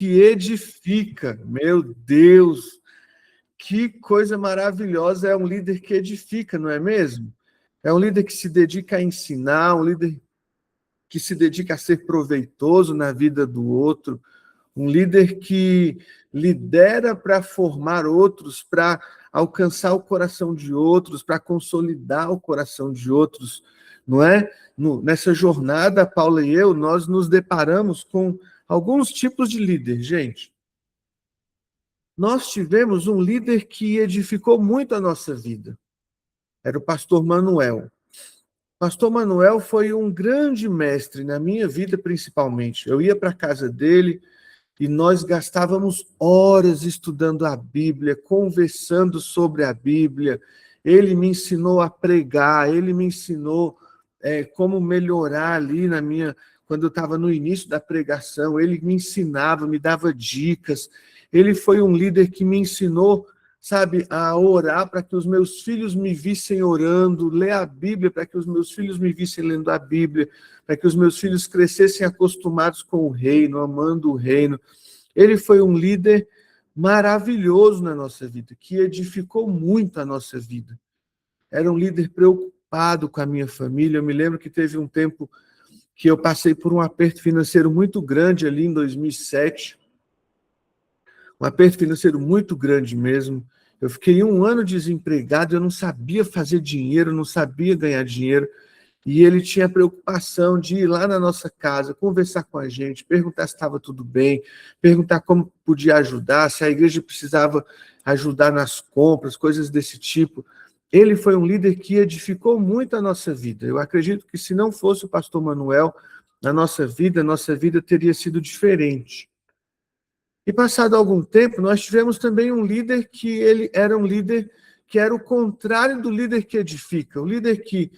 que edifica. Meu Deus, que coisa maravilhosa é um líder que edifica, não é mesmo? É um líder que se dedica a ensinar, um líder que se dedica a ser proveitoso na vida do outro, um líder que lidera para formar outros, para alcançar o coração de outros, para consolidar o coração de outros, não é? Nessa jornada, Paula e eu, nós nos deparamos com alguns tipos de líder, gente. Nós tivemos um líder que edificou muito a nossa vida. Era o pastor Manuel. Pastor Manuel foi um grande mestre na minha vida, principalmente. Eu ia para a casa dele e nós gastávamos horas estudando a Bíblia, conversando sobre a Bíblia. Ele me ensinou a pregar, ele me ensinou como melhorar ali quando eu estava no início da pregação. Ele me ensinava, me dava dicas. Ele foi um líder que me ensinou, sabe, a orar para que os meus filhos me vissem orando, ler a Bíblia para que os meus filhos me vissem lendo a Bíblia, para que os meus filhos crescessem acostumados com o reino, amando o reino. Ele foi um líder maravilhoso na nossa vida, que edificou muito a nossa vida. Era um líder preocupado com a minha família. Eu me lembro que teve um tempo que eu passei por um aperto financeiro muito grande ali em 2007, um aperto financeiro muito grande mesmo. Eu fiquei 1 ano desempregado, eu não sabia fazer dinheiro, não sabia ganhar dinheiro, e ele tinha a preocupação de ir lá na nossa casa, conversar com a gente, perguntar se estava tudo bem, perguntar como podia ajudar, se a igreja precisava ajudar nas compras, coisas desse tipo. Ele foi um líder que edificou muito a nossa vida. Eu acredito que se não fosse o pastor Manuel, a nossa vida teria sido diferente. E passado algum tempo, nós tivemos também um líder que ele era um líder que era o contrário do líder que edifica. O líder que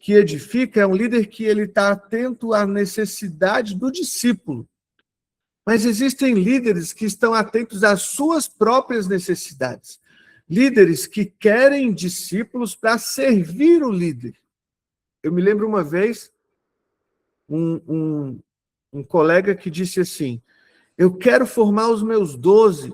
edifica é um líder que ele está atento à necessidade do discípulo. Mas existem líderes que estão atentos às suas próprias necessidades. Líderes que querem discípulos para servir o líder. Eu me lembro uma vez, um colega que disse assim: eu quero formar os meus 12,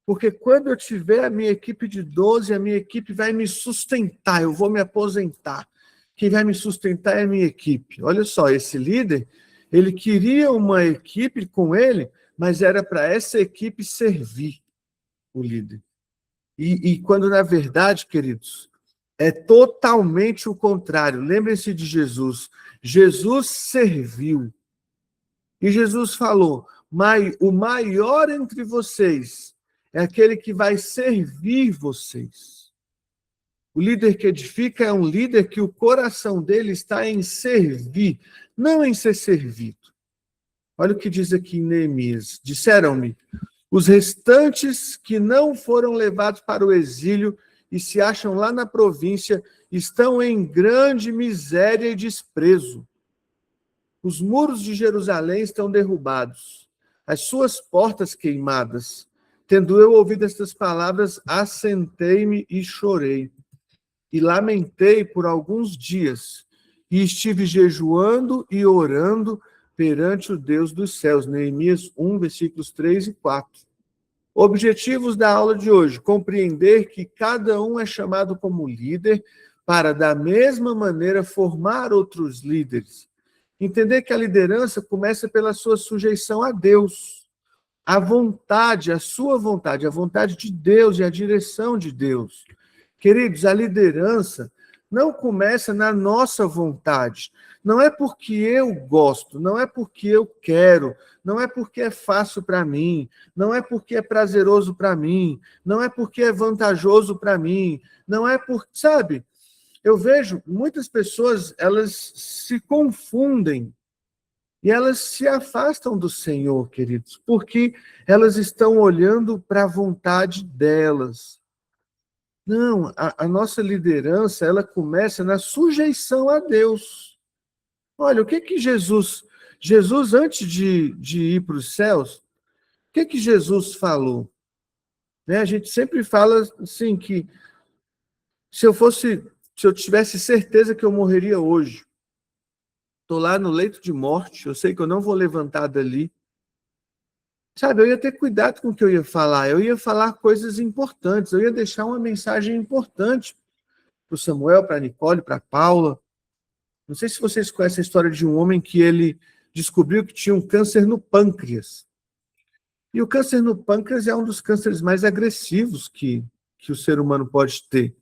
porque quando eu tiver a minha equipe de 12, a minha equipe vai me sustentar, eu vou me aposentar. Quem vai me sustentar é a minha equipe. Olha só, esse líder, ele queria uma equipe com ele, mas era para essa equipe servir o líder. E quando, na verdade, queridos, é totalmente o contrário. Lembrem-se de Jesus. Jesus serviu. E Jesus falou: o maior entre vocês é aquele que vai servir vocês. O líder que edifica é um líder que o coração dele está em servir, não em ser servido. Olha o que diz aqui em Neemias. Disseram-me: os restantes que não foram levados para o exílio e se acham lá na província estão em grande miséria e desprezo. Os muros de Jerusalém estão derrubados, as suas portas queimadas. Tendo eu ouvido estas palavras, assentei-me e chorei. E lamentei por alguns dias, e estive jejuando e orando perante o Deus dos céus. Neemias 1, versículos 3 e 4. Objetivos da aula de hoje: compreender que cada um é chamado como líder para, da mesma maneira, formar outros líderes. Entender que a liderança começa pela sua sujeição a Deus, a vontade, a sua vontade, a vontade de Deus e a direção de Deus. Queridos, a liderança não começa na nossa vontade. Não é porque eu gosto, não é porque eu quero, não é porque é fácil para mim, não é porque é prazeroso para mim, não é porque é vantajoso para mim, não é porque, sabe? Eu vejo muitas pessoas, elas se confundem e elas se afastam do Senhor, queridos, porque elas estão olhando para a vontade delas. Não, a nossa liderança, ela começa na sujeição a Deus. Olha, o que Jesus, antes de ir para os céus, o que Jesus falou? Né? A gente sempre fala assim que se eu tivesse certeza que eu morreria hoje, estou lá no leito de morte, eu sei que eu não vou levantar dali, Sabe, eu ia ter cuidado com o que eu ia falar. Eu ia falar coisas importantes. Eu ia deixar uma mensagem importante para o Samuel, para a Nicole, para a Paula. Não sei se vocês conhecem a história de um homem que ele descobriu que tinha um câncer no pâncreas. E o câncer no pâncreas é um dos cânceres mais agressivos que o ser humano pode ter.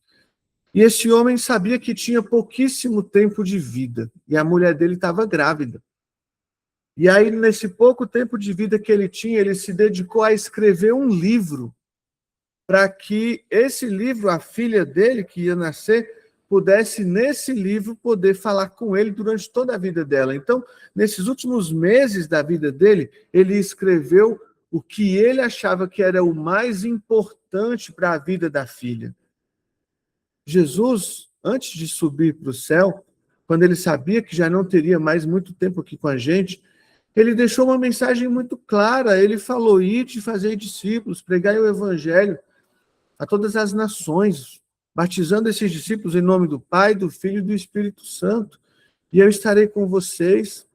E esse homem sabia que tinha pouquíssimo tempo de vida. E a mulher dele estava grávida. E aí, nesse pouco tempo de vida que ele tinha, ele se dedicou a escrever um livro para que esse livro, a filha dele, que ia nascer, pudesse, nesse livro, poder falar com ele durante toda a vida dela. Então, nesses últimos meses da vida dele, ele escreveu o que ele achava que era o mais importante para a vida da filha. Jesus, antes de subir para o céu, quando ele sabia que já não teria mais muito tempo aqui com a gente, ele deixou uma mensagem muito clara. Ele falou: ide fazer discípulos, pregai o evangelho a todas as nações, batizando esses discípulos em nome do Pai, do Filho e do Espírito Santo. E eu estarei com vocês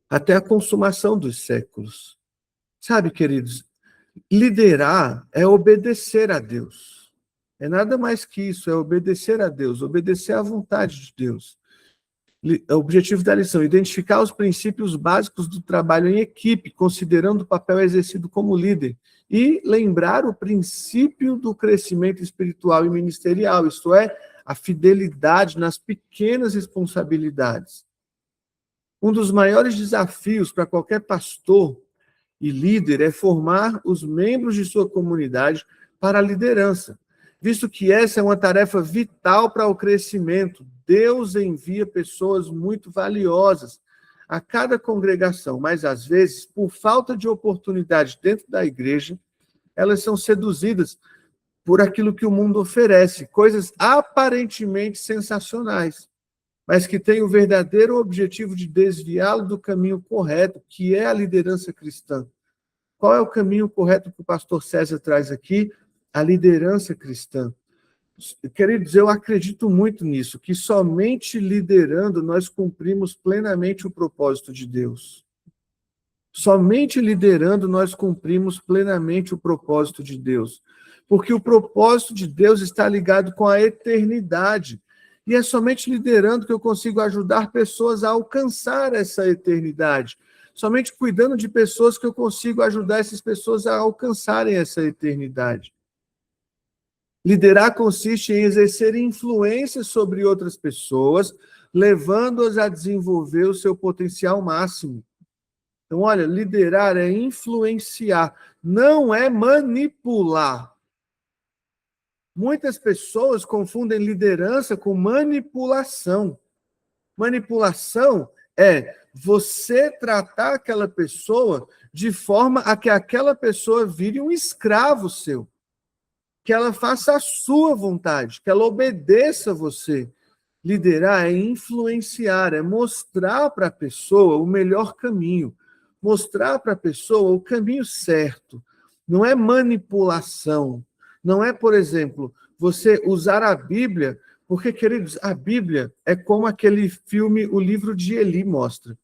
até a consumação dos séculos. Sabe, queridos, liderar é obedecer a Deus. É nada mais que isso, é obedecer a Deus, obedecer à vontade de Deus. O objetivo da lição: identificar os princípios básicos do trabalho em equipe, considerando o papel exercido como líder, e lembrar o princípio do crescimento espiritual e ministerial, isto é, a fidelidade nas pequenas responsabilidades. Um dos maiores desafios para qualquer pastor e líder é formar os membros de sua comunidade para a liderança, visto que essa é uma tarefa vital para o crescimento. Deus envia pessoas muito valiosas a cada congregação, mas às vezes, por falta de oportunidade dentro da igreja, elas são seduzidas por aquilo que o mundo oferece, coisas aparentemente sensacionais, mas que têm o verdadeiro objetivo de desviá-lo do caminho correto, que é a liderança cristã. Qual é o caminho correto que o pastor César traz aqui? A liderança cristã. Queridos, eu acredito muito nisso, que somente liderando nós cumprimos plenamente o propósito de Deus. Somente liderando nós cumprimos plenamente o propósito de Deus. Porque o propósito de Deus está ligado com a eternidade. E é somente liderando que eu consigo ajudar pessoas a alcançar essa eternidade. Somente cuidando de pessoas que eu consigo ajudar essas pessoas a alcançarem essa eternidade. Liderar consiste em exercer influência sobre outras pessoas, levando-as a desenvolver o seu potencial máximo. Então, olha, liderar é influenciar, não é manipular. Muitas pessoas confundem liderança com manipulação. Manipulação é você tratar aquela pessoa de forma a que aquela pessoa vire um escravo seu. Que ela faça a sua vontade, que ela obedeça a você. Liderar é influenciar, é mostrar para a pessoa o melhor caminho, mostrar para a pessoa o caminho certo. Não é manipulação. Não é, por exemplo, você usar a Bíblia, porque, queridos, a Bíblia é como aquele filme, o livro de Eli mostra.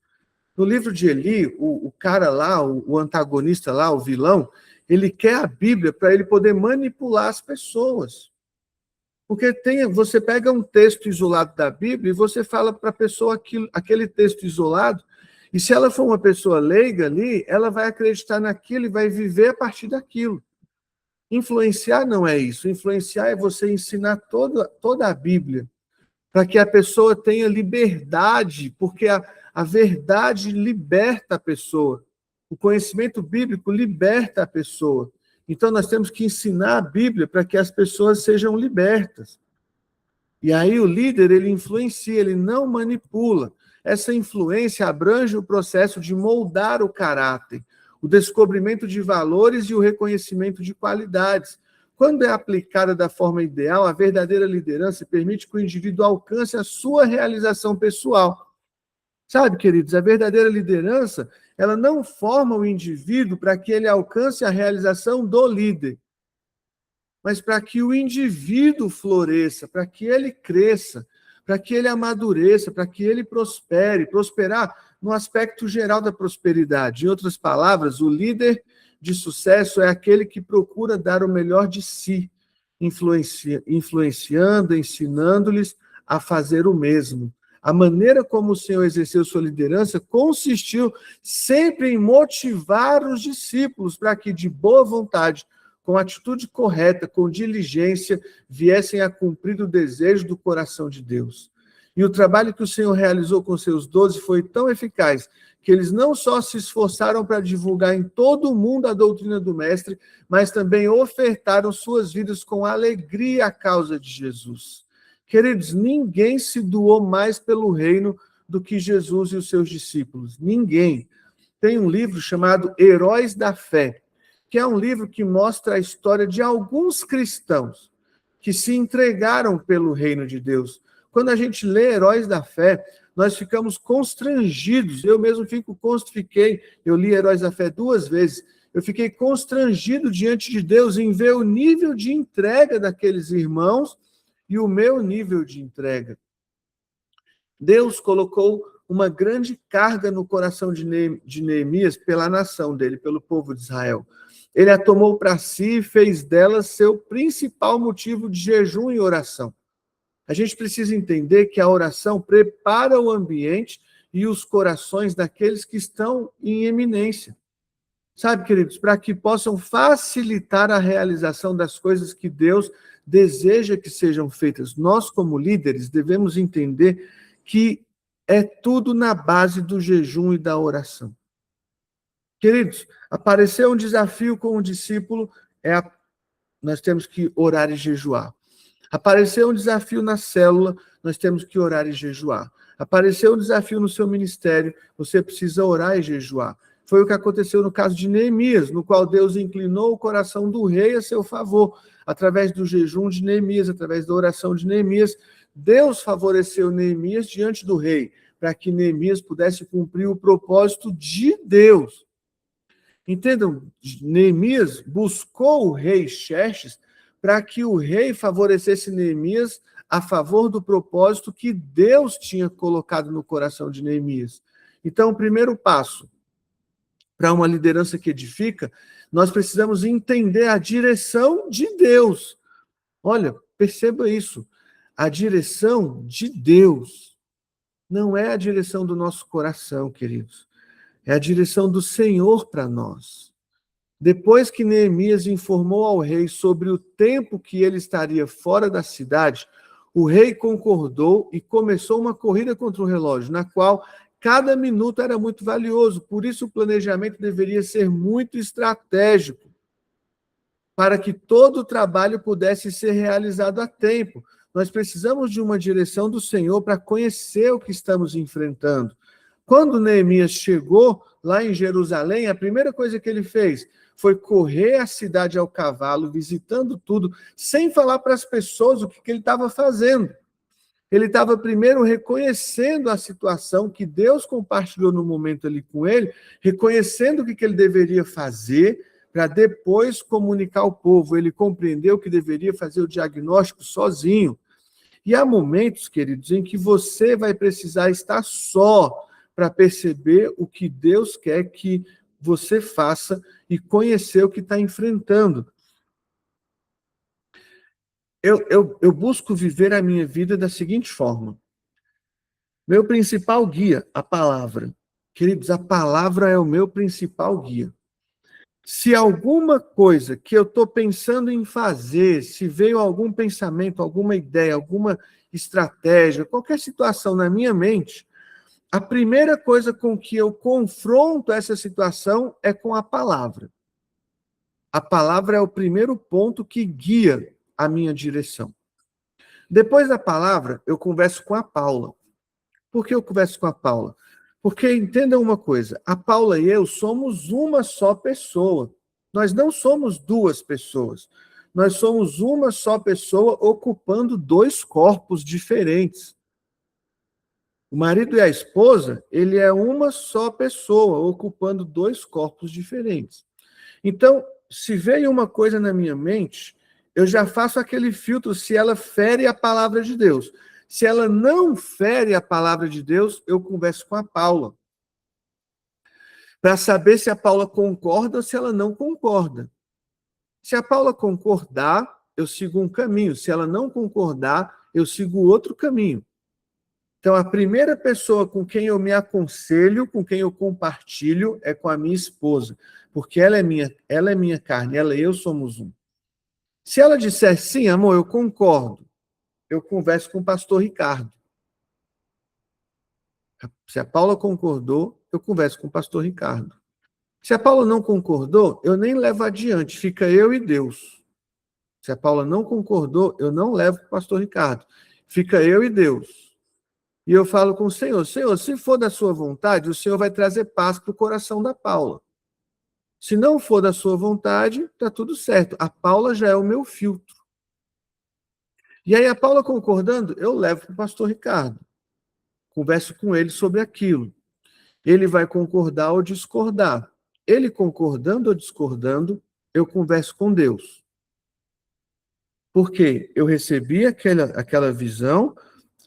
No livro de Eli, o cara lá, o antagonista lá, o vilão, ele quer a Bíblia para ele poder manipular as pessoas. Porque você pega um texto isolado da Bíblia e você fala para a pessoa aquele texto isolado, e se ela for uma pessoa leiga ali, ela vai acreditar naquilo e vai viver a partir daquilo. Influenciar não é isso. Influenciar é você ensinar toda a Bíblia, para que a pessoa tenha liberdade, porque a verdade liberta a pessoa. O conhecimento bíblico liberta a pessoa. Então, nós temos que ensinar a Bíblia para que as pessoas sejam libertas. E aí o líder, ele influencia, ele não manipula. Essa influência abrange o processo de moldar o caráter, o descobrimento de valores e o reconhecimento de qualidades. Quando é aplicada da forma ideal, a verdadeira liderança permite que o indivíduo alcance a sua realização pessoal. Sabe, queridos, a verdadeira liderança, ela não forma o indivíduo para que ele alcance a realização do líder, mas para que o indivíduo floresça, para que ele cresça, para que ele amadureça, para que ele prospere. Prosperar no aspecto geral da prosperidade. Em outras palavras, o líder de sucesso é aquele que procura dar o melhor de si, influenciando, ensinando-lhes a fazer o mesmo. A maneira como o Senhor exerceu sua liderança consistiu sempre em motivar os discípulos para que, de boa vontade, com atitude correta, com diligência, viessem a cumprir o desejo do coração de Deus. E o trabalho que o Senhor realizou com seus 12 foi tão eficaz que eles não só se esforçaram para divulgar em todo o mundo a doutrina do Mestre, mas também ofertaram suas vidas com alegria à causa de Jesus. Queridos, ninguém se doou mais pelo reino do que Jesus e os seus discípulos. Ninguém. Tem um livro chamado Heróis da Fé, que é um livro que mostra a história de alguns cristãos que se entregaram pelo reino de Deus. Quando a gente lê Heróis da Fé, nós ficamos constrangidos. Eu mesmo eu li Heróis da Fé 2 vezes. Eu fiquei constrangido diante de Deus em ver o nível de entrega daqueles irmãos e o meu nível de entrega. Deus colocou uma grande carga no coração de Neemias pela nação dele, pelo povo de Israel. Ele a tomou para si e fez dela seu principal motivo de jejum e oração. A gente precisa entender que a oração prepara o ambiente e os corações daqueles que estão em eminência. Sabe, queridos, para que possam facilitar a realização das coisas que Deus deseja que sejam feitas. Nós, como líderes, devemos entender que é tudo na base do jejum e da oração. Queridos, apareceu um desafio com o discípulo, nós temos que orar e jejuar. Apareceu um desafio na célula, nós temos que orar e jejuar. Apareceu um desafio no seu ministério, você precisa orar e jejuar. Foi o que aconteceu no caso de Neemias, no qual Deus inclinou o coração do rei a seu favor, através do jejum de Neemias, através da oração de Neemias. Deus favoreceu Neemias diante do rei, para que Neemias pudesse cumprir o propósito de Deus. Entendam, Neemias buscou o rei Xerxes para que o rei favorecesse Neemias a favor do propósito que Deus tinha colocado no coração de Neemias. Então, o primeiro passo para uma liderança que edifica, nós precisamos entender a direção de Deus. Olha, perceba isso. A direção de Deus não é a direção do nosso coração, queridos. É a direção do Senhor para nós. Depois que Neemias informou ao rei sobre o tempo que ele estaria fora da cidade, o rei concordou e começou uma corrida contra o relógio, na qual cada minuto era muito valioso. Por isso, o planejamento deveria ser muito estratégico, para que todo o trabalho pudesse ser realizado a tempo. Nós precisamos de uma direção do Senhor para conhecer o que estamos enfrentando. Quando Neemias chegou lá em Jerusalém, a primeira coisa que ele fez foi correr a cidade ao cavalo, visitando tudo, sem falar para as pessoas o que ele estava fazendo. Ele estava primeiro reconhecendo a situação que Deus compartilhou no momento ali com ele, reconhecendo o que ele deveria fazer, para depois comunicar ao povo. Ele compreendeu que deveria fazer o diagnóstico sozinho. E há momentos, queridos, em que você vai precisar estar só para perceber o que Deus quer que você faça e conhecer o que está enfrentando. Eu busco viver a minha vida da seguinte forma. Meu principal guia, a palavra. Queridos, a palavra é o meu principal guia. Se alguma coisa que eu estou pensando em fazer, se veio algum pensamento, alguma ideia, alguma estratégia, qualquer situação na minha mente, a primeira coisa com que eu confronto essa situação é com a palavra. A palavra é o primeiro ponto que guia a minha direção. Depois da palavra, eu converso com a Paula. Por que eu converso com a Paula? Porque, entendam uma coisa, a Paula e eu somos uma só pessoa. Nós não somos duas pessoas. Nós somos uma só pessoa ocupando dois corpos diferentes. O marido e a esposa, ele é uma só pessoa ocupando dois corpos diferentes. Então, se veio uma coisa na minha mente, eu já faço aquele filtro se ela fere a palavra de Deus. Se ela não fere a palavra de Deus, eu converso com a Paula. para saber se a Paula concorda ou se ela não concorda. Se a Paula concordar, eu sigo um caminho. Se ela não concordar, eu sigo outro caminho. Então, a primeira pessoa com quem eu me aconselho, com quem eu compartilho, é com a minha esposa. Porque ela é minha carne, ela e eu somos um. Se ela disser sim, amor, eu concordo, eu converso com o pastor Ricardo. Se a Paula concordou, eu converso com o pastor Ricardo. Se a Paula não concordou, eu nem levo adiante, fica eu e Deus. Se a Paula não concordou, eu não levo para o pastor Ricardo. Fica eu e Deus. E eu falo com o Senhor, Senhor, se for da sua vontade, o Senhor vai trazer paz para o coração da Paula. Se não for da sua vontade, está tudo certo. A Paula já é o meu filtro. E aí a Paula concordando, eu levo para o pastor Ricardo. Converso com ele sobre aquilo. Ele vai concordar ou discordar. Ele concordando ou discordando, eu converso com Deus. Porque eu recebi aquela visão,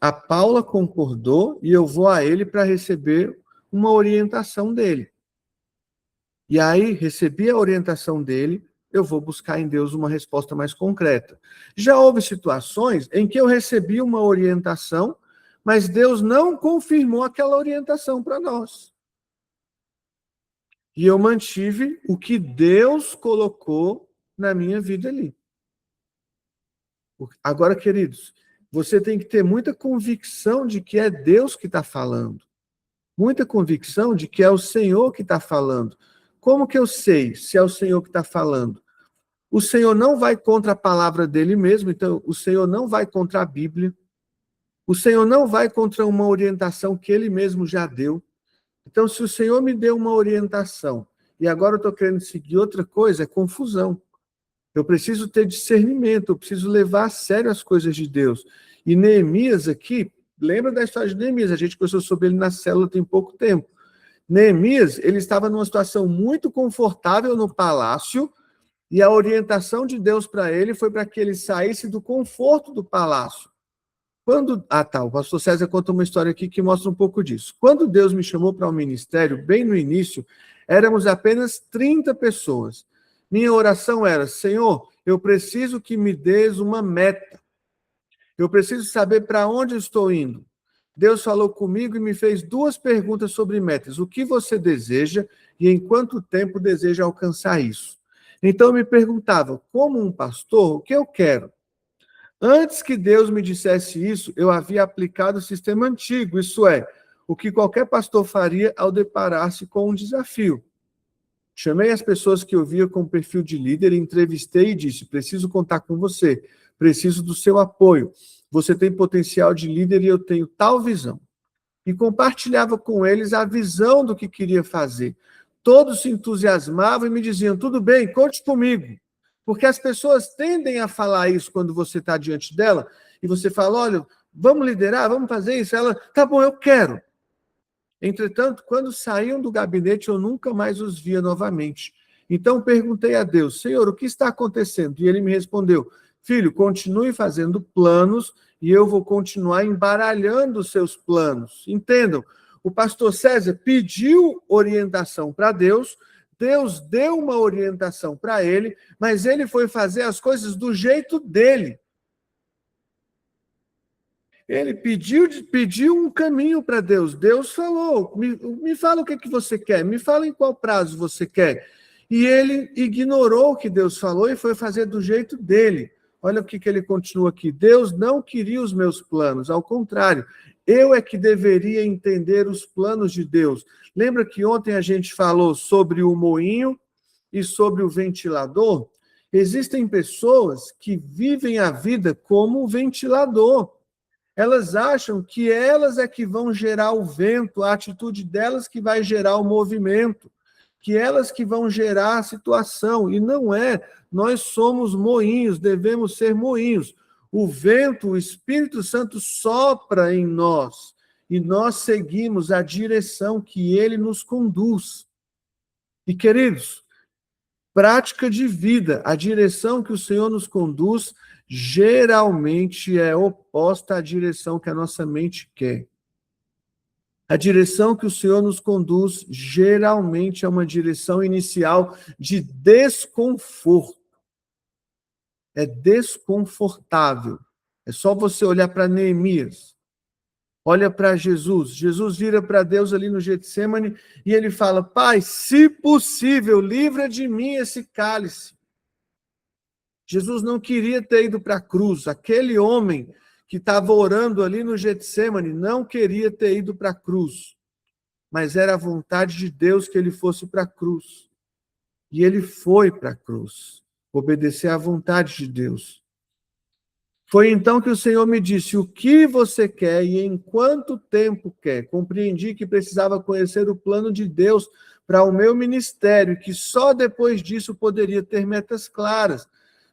a Paula concordou e eu vou a ele para receber uma orientação dele. E aí, recebi a orientação dele, eu vou buscar em Deus uma resposta mais concreta. Já houve situações em que eu recebi uma orientação, mas Deus não confirmou aquela orientação para nós. E eu mantive o que Deus colocou na minha vida ali. Agora, queridos, você tem que ter muita convicção de que é Deus que está falando. Muita convicção de que é o Senhor que está falando. Como que eu sei se é o Senhor que está falando? O Senhor não vai contra a palavra dele mesmo, então o Senhor não vai contra a Bíblia. O Senhor não vai contra uma orientação que ele mesmo já deu. Então, se o Senhor me deu uma orientação e agora eu estou querendo seguir outra coisa, é confusão. Eu preciso ter discernimento, eu preciso levar a sério as coisas de Deus. E Neemias aqui, lembra da história de Neemias? A gente conversou sobre ele na célula tem pouco tempo. Neemias, ele estava numa situação muito confortável no palácio e a orientação de Deus para ele foi para que ele saísse do conforto do palácio. O pastor César conta uma história aqui que mostra um pouco disso. Quando Deus me chamou para o ministério, bem no início, éramos apenas 30 pessoas. Minha oração era, Senhor, eu preciso que me dês uma meta. Eu preciso saber para onde eu estou indo. Deus falou comigo e me fez 2 perguntas sobre metas. O que você deseja e em quanto tempo deseja alcançar isso? Então eu me perguntava, como um pastor, o que eu quero? Antes que Deus me dissesse isso, eu havia aplicado o sistema antigo, isso é, o que qualquer pastor faria ao deparar-se com um desafio. Chamei as pessoas que eu via com perfil de líder, entrevistei e disse, preciso contar com você, preciso do seu apoio. Você tem potencial de líder e eu tenho tal visão. E compartilhava com eles a visão do que queria fazer. Todos se entusiasmavam e me diziam, tudo bem, conte comigo. Porque as pessoas tendem a falar isso quando você está diante dela, e você fala, olha, vamos liderar, vamos fazer isso. Ela, tá bom, eu quero. Entretanto, quando saíam do gabinete, eu nunca mais os via novamente. Então perguntei a Deus, Senhor, o que está acontecendo? E ele me respondeu, filho, continue fazendo planos e eu vou continuar embaralhando os seus planos. Entendam, o pastor César pediu orientação para Deus, Deus deu uma orientação para ele, mas ele foi fazer as coisas do jeito dele. Ele pediu um caminho para Deus. Deus falou, me fala o que você quer, me fala em qual prazo você quer. E ele ignorou o que Deus falou e foi fazer do jeito dele. Olha o que ele continua aqui. Deus não queria os meus planos, ao contrário, eu é que deveria entender os planos de Deus. Lembra que ontem a gente falou sobre o moinho e sobre o ventilador? Existem pessoas que vivem a vida como um ventilador. Elas acham que elas é que vão gerar o vento, a atitude delas que vai gerar o movimento, que elas que vão gerar a situação, e não é. Nós somos moinhos, devemos ser moinhos. O vento, o Espírito Santo sopra em nós, e nós seguimos a direção que ele nos conduz. E, queridos, prática de vida, a direção que o Senhor nos conduz, geralmente é oposta à direção que a nossa mente quer. A direção que o Senhor nos conduz geralmente é uma direção inicial de desconforto. É desconfortável. É só você olhar para Neemias. Olha para Jesus. Jesus vira para Deus ali no Getsemane e ele fala: Pai, se possível, livra de mim esse cálice. Jesus não queria ter ido para a cruz. Aquele homem que estava orando ali no Getsemane não queria ter ido para a cruz. Mas era a vontade de Deus que ele fosse para a cruz. E ele foi para a cruz, obedecer à vontade de Deus. Foi então que o Senhor me disse: o que você quer e em quanto tempo quer? Compreendi que precisava conhecer o plano de Deus para o meu ministério e que só depois disso poderia ter metas claras.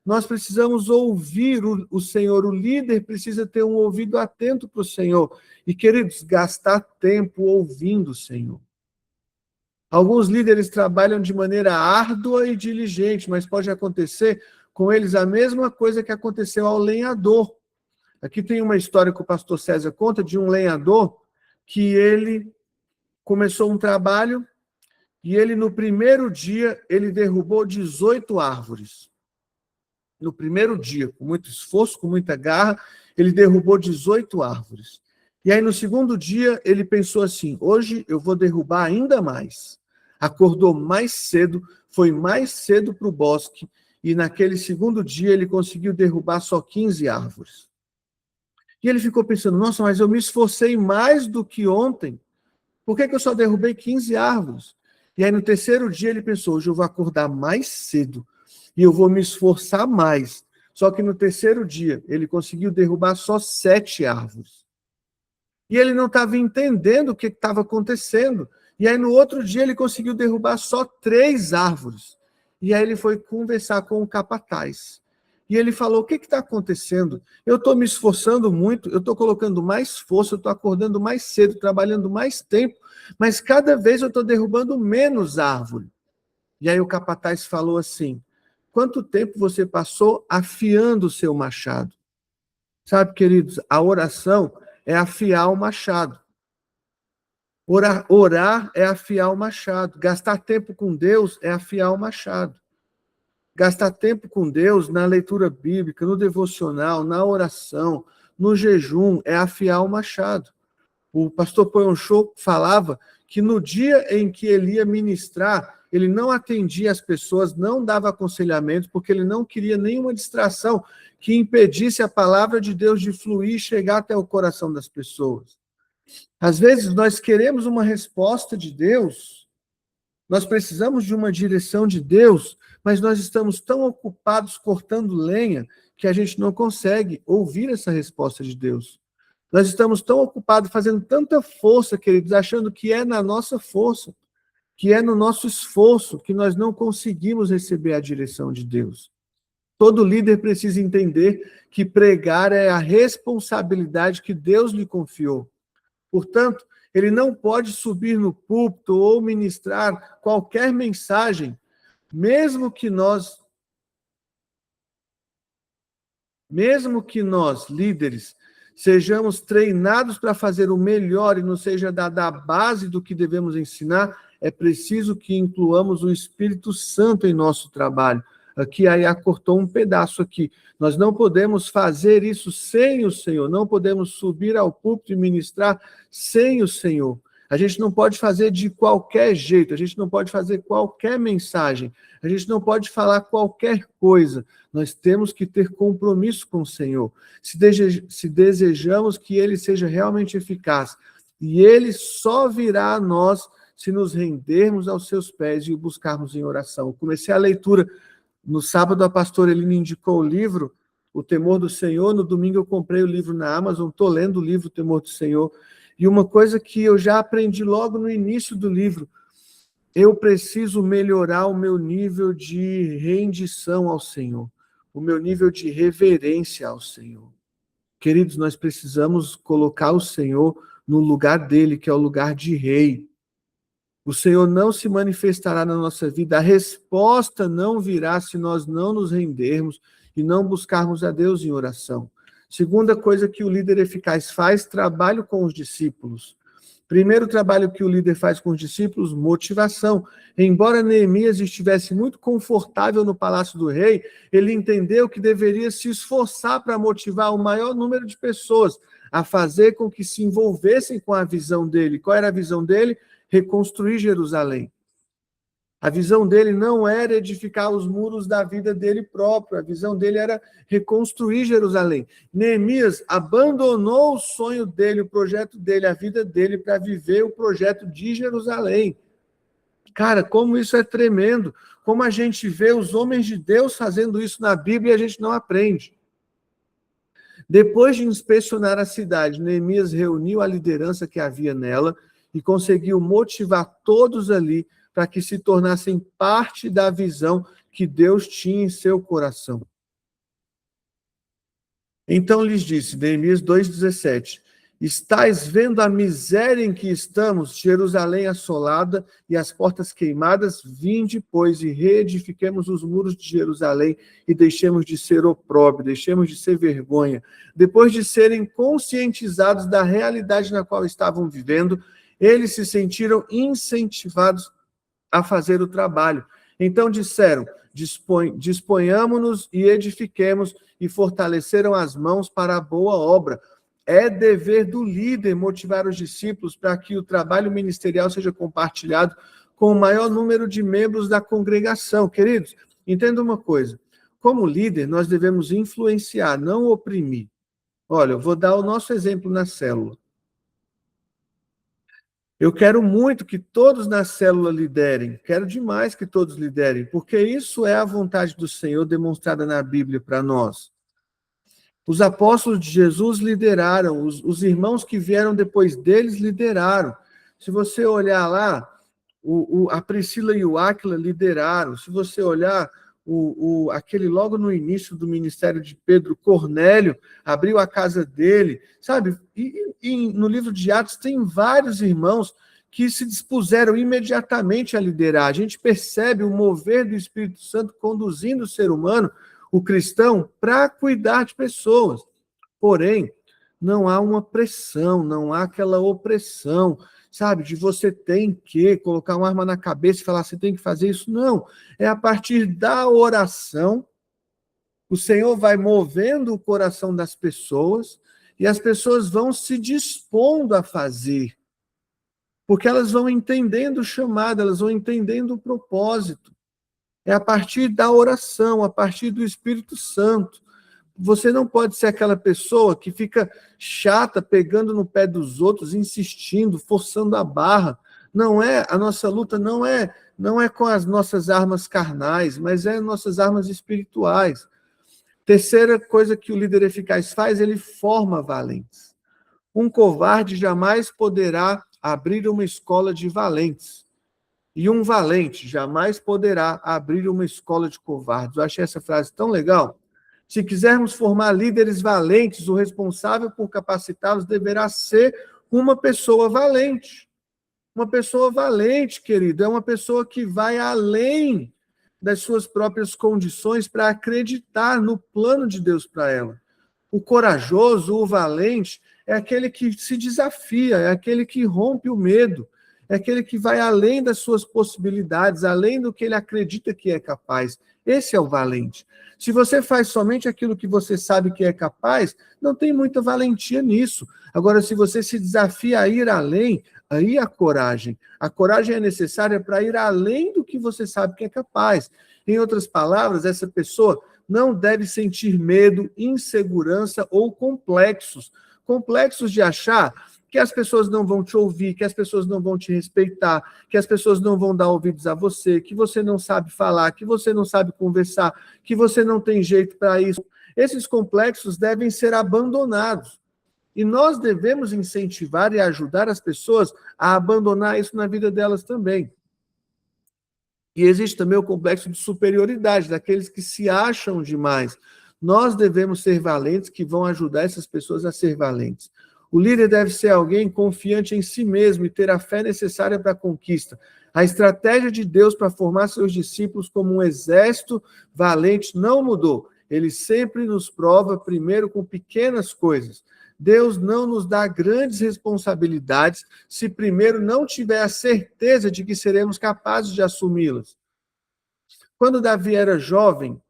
Nós precisamos ouvir o Senhor, o líder precisa ter um ouvido atento para o Senhor. E, queridos, gastar tempo ouvindo o Senhor. Alguns líderes trabalham de maneira árdua e diligente, mas pode acontecer com eles a mesma coisa que aconteceu ao lenhador. Aqui tem uma história que o pastor César conta de um lenhador que ele começou um trabalho e ele, no primeiro dia, ele derrubou 18 árvores. No primeiro dia, com muito esforço, com muita garra, ele derrubou 18 árvores. E aí, no segundo dia, ele pensou assim: hoje eu vou derrubar ainda mais. Acordou mais cedo, foi mais cedo para o bosque, e naquele segundo dia ele conseguiu derrubar só 15 árvores. E ele ficou pensando: nossa, mas eu me esforcei mais do que ontem. Por que eu só derrubei 15 árvores? E aí, no terceiro dia, ele pensou: hoje eu vou acordar mais cedo e eu vou me esforçar mais. Só que no terceiro dia, ele conseguiu derrubar só 7 árvores. E ele não estava entendendo o que estava acontecendo. E aí, no outro dia, ele conseguiu derrubar só 3 árvores. E aí, ele foi conversar com o capataz. E ele falou: o que está acontecendo? Eu estou me esforçando muito, eu estou colocando mais força, eu estou acordando mais cedo, trabalhando mais tempo, mas cada vez eu estou derrubando menos árvore. E aí o capataz falou assim: quanto tempo você passou afiando o seu machado? Sabe, queridos, a oração é afiar o machado. Orar é afiar o machado. Gastar tempo com Deus é afiar o machado. Gastar tempo com Deus na leitura bíblica, no devocional, na oração, no jejum, é afiar o machado. O pastor Poyonchô falava que no dia em que ele ia ministrar, ele não atendia as pessoas, não dava aconselhamento, porque ele não queria nenhuma distração que impedisse a palavra de Deus de fluir e chegar até o coração das pessoas. Às vezes nós queremos uma resposta de Deus, nós precisamos de uma direção de Deus, mas nós estamos tão ocupados cortando lenha que a gente não consegue ouvir essa resposta de Deus. Nós estamos tão ocupados fazendo tanta força, queridos, achando que é na nossa força, que é no nosso esforço, que nós não conseguimos receber a direção de Deus. Todo líder precisa entender que pregar é a responsabilidade que Deus lhe confiou. Portanto, ele não pode subir no púlpito ou ministrar qualquer mensagem, mesmo que nós, líderes, sejamos treinados para fazer o melhor e não seja dada a base do que devemos ensinar, é preciso que incluamos o Espírito Santo em nosso trabalho. Aqui a Yá cortou um pedaço aqui. Nós não podemos fazer isso sem o Senhor, não podemos subir ao púlpito e ministrar sem o Senhor. A gente não pode fazer de qualquer jeito, a gente não pode fazer qualquer mensagem, a gente não pode falar qualquer coisa. Nós temos que ter compromisso com o Senhor. Se desejamos que Ele seja realmente eficaz, e Ele só virá a nós se nos rendermos aos seus pés e o buscarmos em oração. Eu comecei a leitura no sábado, a pastora Elina indicou o livro O Temor do Senhor. No domingo eu comprei o livro na Amazon, estou lendo o livro O Temor do Senhor. E uma coisa que eu já aprendi logo no início do livro: eu preciso melhorar o meu nível de rendição ao Senhor, o meu nível de reverência ao Senhor. Queridos, nós precisamos colocar o Senhor no lugar dele, que é o lugar de rei. O Senhor não se manifestará na nossa vida, a resposta não virá se nós não nos rendermos e não buscarmos a Deus em oração. Segunda coisa que o líder eficaz faz: trabalho com os discípulos. Primeiro trabalho que o líder faz com os discípulos, motivação. Embora Neemias estivesse muito confortável no palácio do rei, ele entendeu que deveria se esforçar para motivar o maior número de pessoas a fazer com que se envolvessem com a visão dele. Qual era a visão dele? Reconstruir Jerusalém. A visão dele não era edificar os muros da vida dele próprio, a visão dele era reconstruir Jerusalém. Neemias abandonou o sonho dele, o projeto dele, a vida dele, para viver o projeto de Jerusalém. Cara, como isso é tremendo, como a gente vê os homens de Deus fazendo isso na Bíblia e a gente não aprende. Depois de inspecionar a cidade, Neemias reuniu a liderança que havia nela e conseguiu motivar todos ali para que se tornassem parte da visão que Deus tinha em seu coração. Então lhes disse, Neemias 2,17, estais vendo a miséria em que estamos, Jerusalém assolada e as portas queimadas, vinde, pois, e reedifiquemos os muros de Jerusalém e deixemos de ser opróbrio, deixemos de ser vergonha. Depois de serem conscientizados da realidade na qual estavam vivendo, eles se sentiram incentivados a fazer o trabalho. Então disseram, disponhamos-nos e edifiquemos, e fortaleceram as mãos para a boa obra. É dever do líder motivar os discípulos para que o trabalho ministerial seja compartilhado com o maior número de membros da congregação. Queridos, entenda uma coisa, como líder nós devemos influenciar, não oprimir. Olha, eu vou dar o nosso exemplo na célula. Eu quero muito que todos na célula liderem, quero demais que todos liderem, porque isso é a vontade do Senhor demonstrada na Bíblia para nós. Os apóstolos de Jesus lideraram, os irmãos que vieram depois deles lideraram. Se você olhar lá, a Priscila e o Áquila lideraram. Se você olhar, aquele logo no início do ministério de Pedro, Cornélio, abriu a casa dele, sabe? E no livro de Atos tem vários irmãos que se dispuseram imediatamente a liderar. A gente percebe o mover do Espírito Santo conduzindo o ser humano, o cristão, para cuidar de pessoas. Porém, não há uma pressão, não há aquela opressão, sabe, de você tem que colocar uma arma na cabeça e falar, você tem que fazer isso. Não, é a partir da oração, o Senhor vai movendo o coração das pessoas e as pessoas vão se dispondo a fazer, porque elas vão entendendo o chamado, elas vão entendendo o propósito. É a partir da oração, a partir do Espírito Santo. Você não pode ser aquela pessoa que fica chata, pegando no pé dos outros, insistindo, forçando a barra. Não é, a nossa luta não é com as nossas armas carnais, mas é nossas armas espirituais. Terceira coisa que o líder eficaz faz, ele forma valentes. Um covarde jamais poderá abrir uma escola de valentes. E um valente jamais poderá abrir uma escola de covardes. Eu achei essa frase tão legal. Se quisermos formar líderes valentes, o responsável por capacitá-los deverá ser uma pessoa valente. Uma pessoa valente, querido, é uma pessoa que vai além das suas próprias condições para acreditar no plano de Deus para ela. O corajoso, o valente, é aquele que se desafia, é aquele que rompe o medo, é aquele que vai além das suas possibilidades, além do que ele acredita que é capaz. Esse é o valente. Se você faz somente aquilo que você sabe que é capaz, não tem muita valentia nisso. Agora, se você se desafia a ir além, aí a coragem. A coragem é necessária para ir além do que você sabe que é capaz. Em outras palavras, essa pessoa não deve sentir medo, insegurança ou complexos. Complexos de achar que as pessoas não vão te ouvir, que as pessoas não vão te respeitar, que as pessoas não vão dar ouvidos a você, que você não sabe falar, que você não sabe conversar, que você não tem jeito para isso. Esses complexos devem ser abandonados. E nós devemos incentivar e ajudar as pessoas a abandonar isso na vida delas também. E existe também o complexo de superioridade, daqueles que se acham demais. Nós devemos ser valentes, que vão ajudar essas pessoas a ser valentes. O líder deve ser alguém confiante em si mesmo e ter a fé necessária para a conquista. A estratégia de Deus para formar seus discípulos como um exército valente não mudou. Ele sempre nos prova, primeiro, com pequenas coisas. Deus não nos dá grandes responsabilidades se primeiro não tiver a certeza de que seremos capazes de assumi-las. Quando Davi era jovem,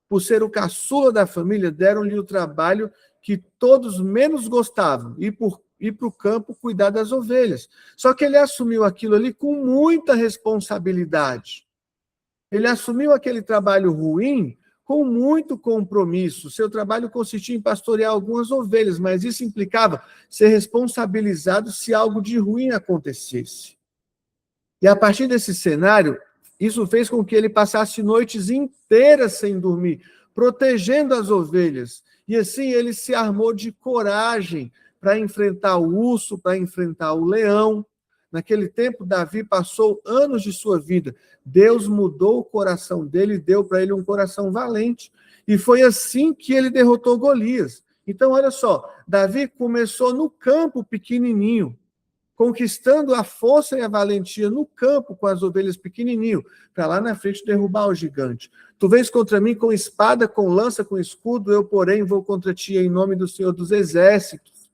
por ser o caçula da família, deram-lhe o trabalho que todos menos gostavam, ir para o campo cuidar das ovelhas. Só que ele assumiu aquilo ali com muita responsabilidade. Ele assumiu aquele trabalho ruim com muito compromisso. Seu trabalho consistia em pastorear algumas ovelhas, mas isso implicava ser responsabilizado se algo de ruim acontecesse. E a partir desse cenário, isso fez com que ele passasse noites inteiras sem dormir, protegendo as ovelhas. E assim ele se armou de coragem para enfrentar o urso, para enfrentar o leão. Naquele tempo, Davi passou anos de sua vida. Deus mudou o coração dele e deu para ele um coração valente. E foi assim que ele derrotou Golias. Então, olha só, Davi começou no campo pequenininho, conquistando a força e a valentia no campo com as ovelhas pequenininho, para lá na frente derrubar o gigante. Tu vens contra mim com espada, com lança, com escudo, eu, porém, vou contra ti em nome do Senhor dos Exércitos,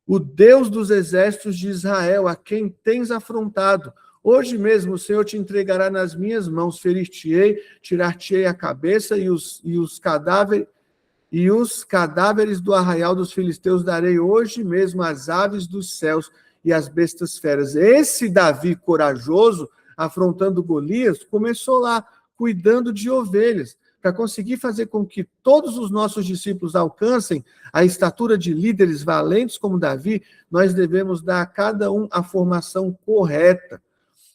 o Deus dos exércitos de Israel, a quem tens afrontado. Hoje mesmo o Senhor te entregará nas minhas mãos, ferir-te-ei, tirar-te-ei a cabeça e os cadáveres do arraial dos filisteus darei hoje mesmo às aves dos céus e às bestas feras. Esse Davi corajoso, afrontando Golias, começou lá, cuidando de ovelhas, para conseguir fazer com que todos os nossos discípulos alcancem a estatura de líderes valentes como Davi. Nós devemos dar a cada um a formação correta.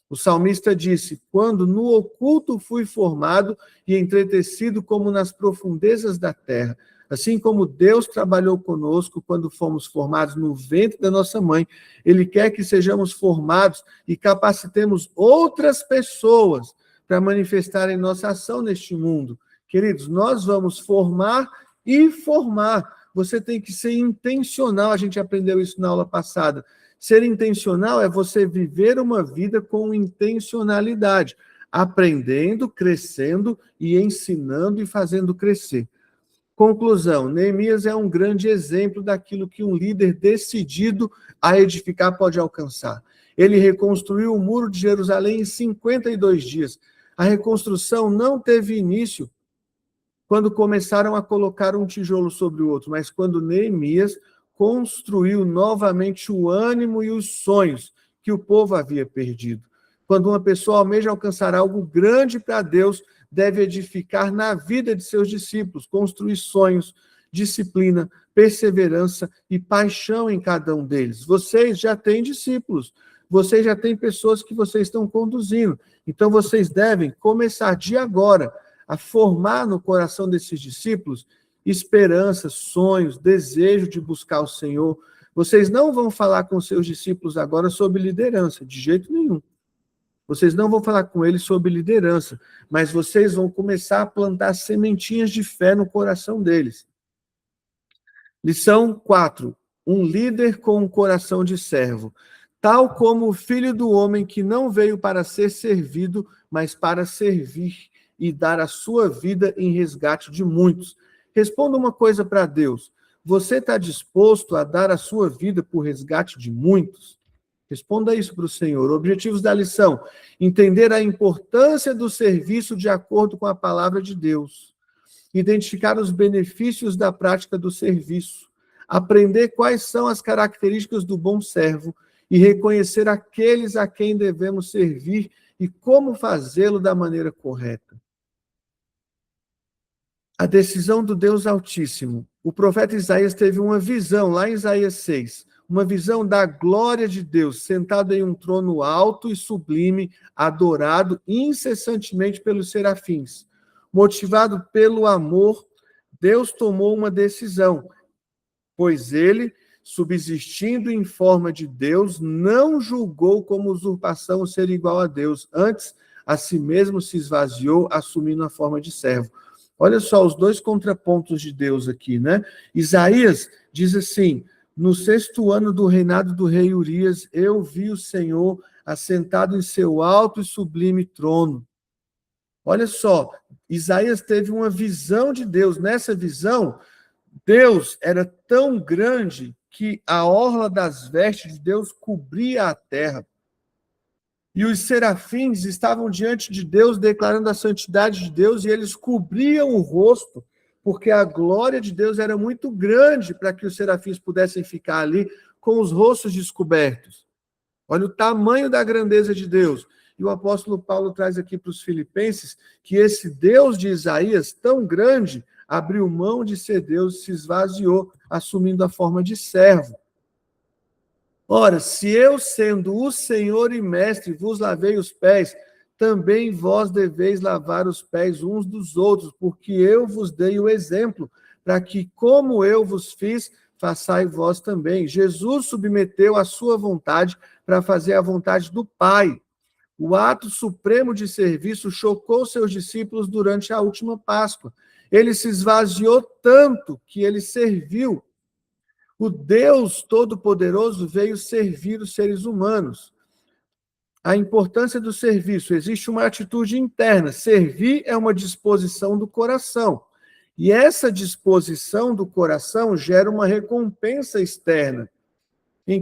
O salmista disse: quando no oculto fui formado e entretecido como nas profundezas da terra. Assim como Deus trabalhou conosco quando fomos formados no ventre da nossa mãe, Ele quer que sejamos formados e capacitemos outras pessoas para manifestarem nossa ação neste mundo. Queridos, nós vamos formar e formar. Você tem que ser intencional, a gente aprendeu isso na aula passada. Ser intencional é você viver uma vida com intencionalidade, aprendendo, crescendo e ensinando e fazendo crescer. Conclusão, Neemias é um grande exemplo daquilo que um líder decidido a edificar pode alcançar. Ele reconstruiu o muro de Jerusalém em 52 dias. A reconstrução não teve início quando começaram a colocar um tijolo sobre o outro, mas quando Neemias construiu novamente o ânimo e os sonhos que o povo havia perdido. Quando uma pessoa almeja alcançar algo grande para Deus, deve edificar na vida de seus discípulos, construir sonhos, disciplina, perseverança e paixão em cada um deles. Vocês já têm discípulos, vocês já têm pessoas que vocês estão conduzindo, então vocês devem começar de agora a formar no coração desses discípulos esperanças, sonhos, desejo de buscar o Senhor. Vocês não vão falar com seus discípulos agora sobre liderança, de jeito nenhum. Vocês não vão falar com eles sobre liderança, mas vocês vão começar a plantar sementinhas de fé no coração deles. Lição 4. Um líder com um coração de servo. Tal como o Filho do Homem que não veio para ser servido, mas para servir e dar a sua vida em resgate de muitos. Responda uma coisa para Deus. Você está disposto a dar a sua vida por resgate de muitos? Responda isso para o Senhor. Objetivos da lição: entender a importância do serviço de acordo com a palavra de Deus. Identificar os benefícios da prática do serviço. Aprender quais são as características do bom servo e reconhecer aqueles a quem devemos servir e como fazê-lo da maneira correta. A decisão do Deus Altíssimo. O profeta Isaías teve uma visão, lá em Isaías 6, uma visão da glória de Deus, sentado em um trono alto e sublime, adorado incessantemente pelos serafins. Motivado pelo amor, Deus tomou uma decisão, pois ele, subsistindo em forma de Deus, não julgou como usurpação o ser igual a Deus, antes a si mesmo se esvaziou, assumindo a forma de servo. Olha só os dois contrapontos de Deus aqui, né? Isaías diz assim: no 6º ano do reinado do rei Urias, eu vi o Senhor assentado em seu alto e sublime trono. Olha só, Isaías teve uma visão de Deus. Nessa visão, Deus era tão grande que a orla das vestes de Deus cobria a terra. E os serafins estavam diante de Deus, declarando a santidade de Deus, e eles cobriam o rosto, porque a glória de Deus era muito grande para que os serafins pudessem ficar ali com os rostos descobertos. Olha o tamanho da grandeza de Deus. E o apóstolo Paulo traz aqui para os filipenses que esse Deus de Isaías, tão grande, abriu mão de ser Deus e se esvaziou, assumindo a forma de servo. Ora, se eu, sendo o Senhor e Mestre, vos lavei os pés, também vós deveis lavar os pés uns dos outros, porque eu vos dei o exemplo, para que, como eu vos fiz, façais vós também. Jesus submeteu a sua vontade para fazer a vontade do Pai. O ato supremo de serviço chocou seus discípulos durante a última Páscoa. Ele se esvaziou tanto que ele serviu. O Deus Todo-Poderoso veio servir os seres humanos. A importância do serviço: existe uma atitude interna. Servir é uma disposição do coração. E essa disposição do coração gera uma recompensa externa.